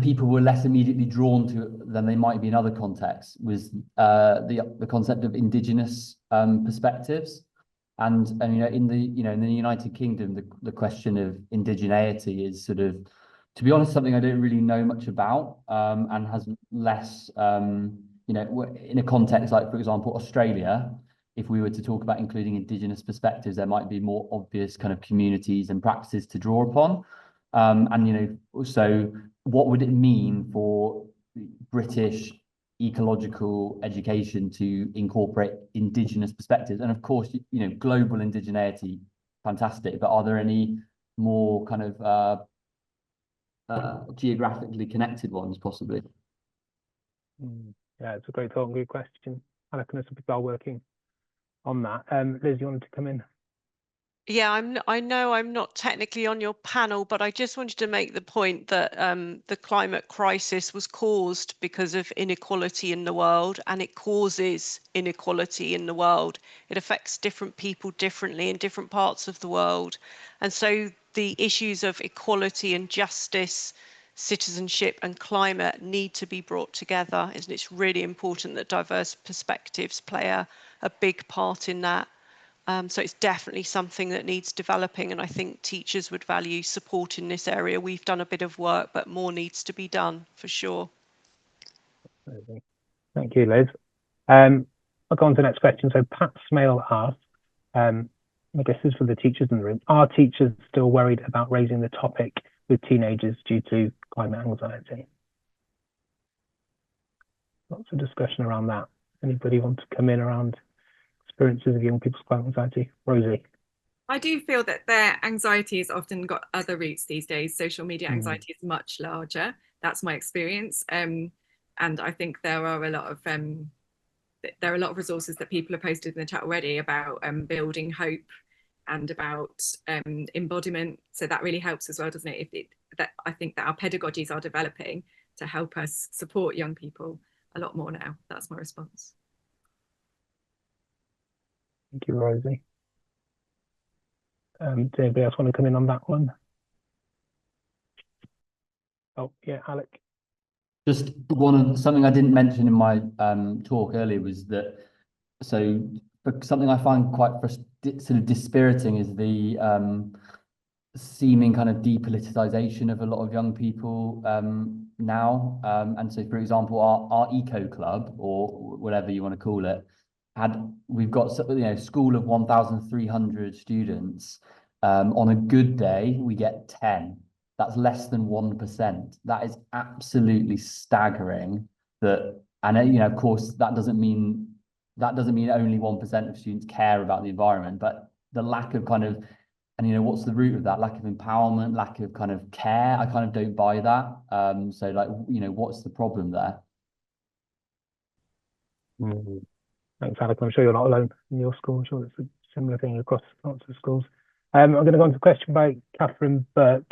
people were less immediately drawn to it than they might be in other contexts, was the concept of indigenous perspectives. And you know, in the United Kingdom, the question of indigeneity is sort of, to be honest, something I don't really know much about, and has less, you know, in a context like, for example, Australia, if we were to talk about including indigenous perspectives, there might be more obvious kind of communities and practices to draw upon. And, you know, so what would it mean for British ecological education to incorporate indigenous perspectives? And of course, you know, global indigeneity, fantastic, but are there any more kind of geographically connected ones possibly? Yeah, it's a great thought and good question. I reckon some people are working on that. Liz, you wanted to come in? Yeah, I know I'm not technically on your panel, but I just wanted to make the point that the climate crisis was caused because of inequality in the world, and it causes inequality in the world. It affects different people differently in different parts of the world. And so the issues of equality and justice, citizenship and climate need to be brought together. And it's really important that diverse perspectives play a big part in that. So it's definitely something that needs developing, and I think teachers would value support in this area. We've done a bit of work, but more needs to be done for sure. Thank you, Liz. I'll go on to the next question. So Pat Smale asks, I guess this is for the teachers in the room, are teachers still worried about raising the topic with teenagers due to climate anxiety? Lots of discussion around that. Anybody want to come in around experiences of young people's climate anxiety? Rosie. I do feel that their anxiety has often got other roots these days. Social media anxiety is much larger. That's my experience. And I think there are a lot of resources that people have posted in the chat already about building hope and about embodiment. So that really helps as well, doesn't it? I think that our pedagogies are developing to help us support young people a lot more now. That's my response. Thank you, Rosie. Does anybody else want to come in on that one? Oh, yeah, Alec. Just something I didn't mention in my talk earlier was that, so something I find quite sort of dispiriting is the seeming kind of depoliticization of a lot of young people now. And so, for example, our eco club, or whatever you want to call it, we've got, you know, school of 1,300 students. On a good day, we get 10. That's less than 1%. That is absolutely staggering. And you know, of course, that doesn't mean only 1% of students care about the environment, but the lack of kind of, and you know, what's the root of that? Lack of empowerment, lack of kind of care. I kind of don't buy that. So like, you know, what's the problem there? Thanks, Alec. I'm sure you're not alone in your school. I'm sure it's a similar thing across lots of schools. I'm going to go on to a question by Catherine Burke,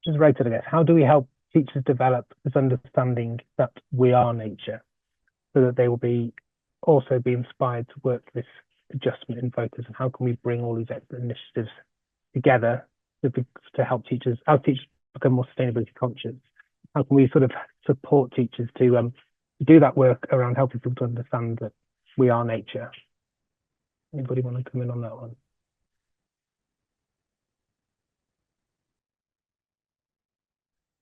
just rated, I guess. How do we help teachers develop this understanding that we are nature, so that they will also be inspired to work this adjustment in focus? And how can we bring all these initiatives together to help teachers, as teachers become more sustainability conscious? How can we sort of support teachers to do that work around helping people to understand that we are nature. Anybody want to come in on that one?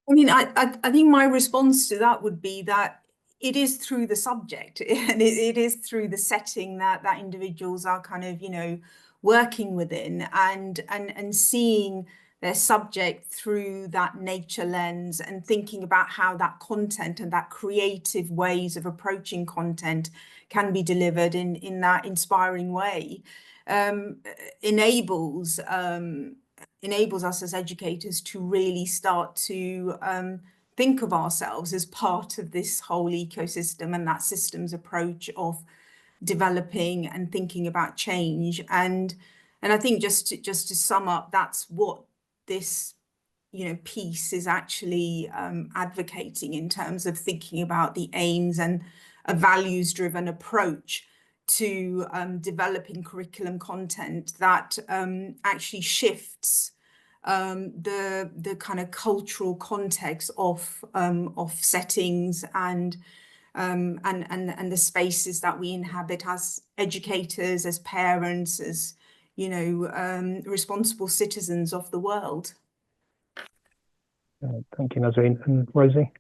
I mean, I think my response to that would be that it is through the subject and it is through the setting that individuals are kind of, you know, working within and seeing their subject through that nature lens and thinking about how that content and that creative ways of approaching content can be delivered in that inspiring way, enables us as educators to really start to think of ourselves as part of this whole ecosystem and that systems approach of developing and thinking about change. And I think just to sum up, that's what this, you know, piece is actually advocating in terms of thinking about the aims and a values-driven approach to developing curriculum content that actually shifts the kind of cultural context of settings and the spaces that we inhabit as educators, as parents, as, you know, responsible citizens of the world. Thank you, Nazreen. And Rosie?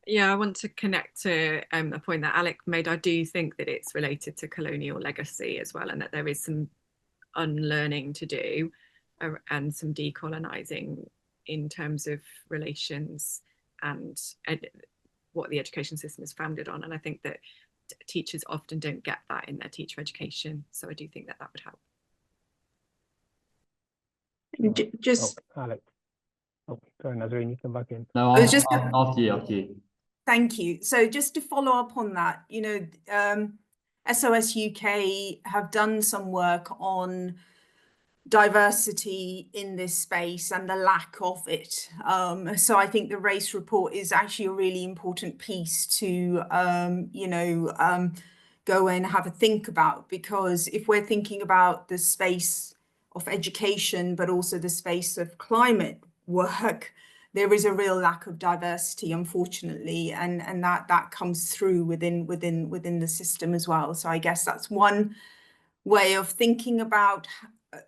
Yeah, I want to connect to a point that Alec made. I do think that it's related to colonial legacy as well, and that there is some unlearning to do and some decolonizing in terms of relations and what the education system is founded on. And I think that teachers often don't get that in their teacher education. So I do think that would help. Just Alex. Oh, sorry, Nazreen, you come back in. No, after you. Thank you. So just to follow up on that, you know, SOS UK have done some work on diversity in this space and the lack of it. So I think the race report is actually a really important piece to, you know, go and have a think about, because if we're thinking about the space of education, but also the space of climate work, there is a real lack of diversity, unfortunately, and that comes through within the system as well. So I guess that's one way of thinking about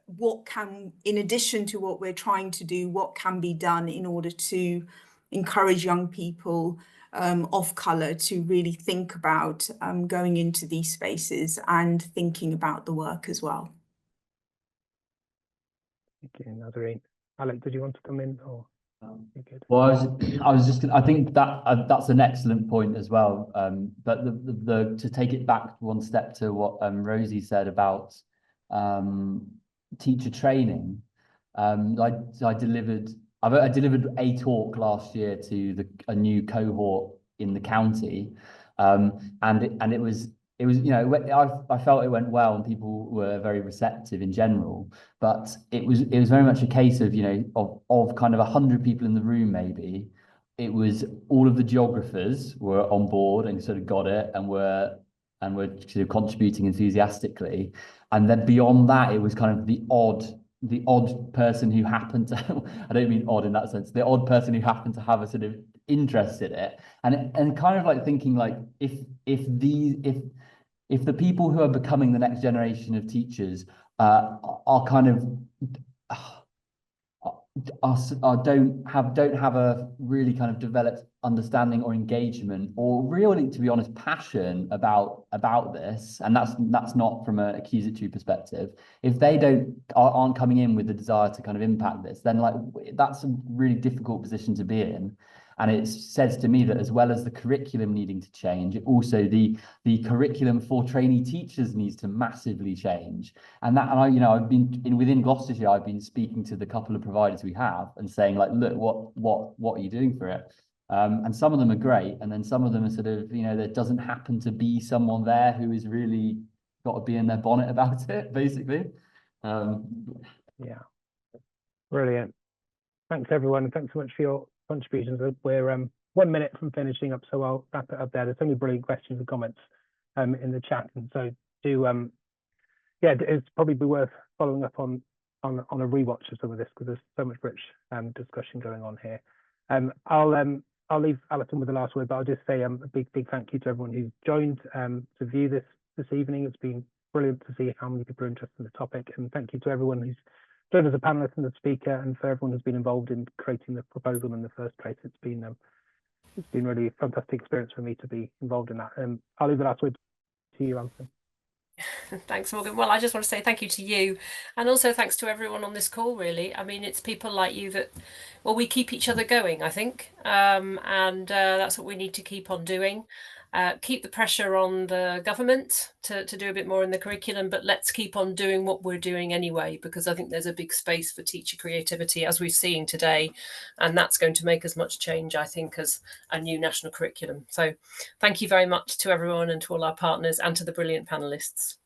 what can, in addition to what we're trying to do, what can be done in order to encourage young people of colour to really think about going into these spaces and thinking about the work as well. Thank you, Nazreen. Alec, did you want to come in, or? Well, I was just. I think that that's an excellent point as well. But to take it back one step to what Rosie said about teacher training, I delivered a talk last year to a new cohort in the county, and it was. You know, I felt it went well and people were very receptive in general, but it was very much a case of, you know, of kind of 100 people in the room, maybe it was all of the geographers were on board and sort of got it and were sort of contributing enthusiastically, and then beyond that it was kind of the odd person who happened to I don't mean odd in that sense, the odd person who happened to have a sort of interest in it, and kind of like thinking like if the people who are becoming the next generation of teachers are kind of don't have a really kind of developed understanding or engagement or really, to be honest, passion about this, and that's not from an accusatory perspective. If they aren't coming in with the desire to kind of impact this, then like that's a really difficult position to be in. And it says to me that as well as the curriculum needing to change, also the curriculum for trainee teachers needs to massively change. And I, you know, I've been within Gloucestershire, I've been speaking to the couple of providers we have and saying like, look, what are you doing for it? And some of them are great, and then some of them are sort of, you know, there doesn't happen to be someone there who is really got to be in their bonnet about it, basically. Yeah, brilliant. Thanks everyone, and thanks so much for your contributions. We're 1 minute from finishing up, so I'll wrap it up there. There's so many brilliant questions and comments in the chat, and so yeah, it's probably be worth following up on a rewatch of some of this, because there's so much rich discussion going on here. I'll I'll leave Alison with the last word, but I'll just say a big thank you to everyone who's joined to view this evening. It's been brilliant to see how many people are interested in the topic, and thank you to everyone who's joined as a panelist and a speaker, and for everyone who's been involved in creating the proposal in the first place. It's been really a fantastic experience for me to be involved in that. I'll leave the last word to you, Alison. Thanks, Morgan. Well, I just want to say thank you to you, and also thanks to everyone on this call, really. I mean, it's people like you that, well, we keep each other going, I think, and that's what we need to keep on doing. Keep the pressure on the government to do a bit more in the curriculum, but let's keep on doing what we're doing anyway, because I think there's a big space for teacher creativity, as we're seeing today, and that's going to make as much change, I think, as a new national curriculum. So thank you very much to everyone and to all our partners and to the brilliant panelists.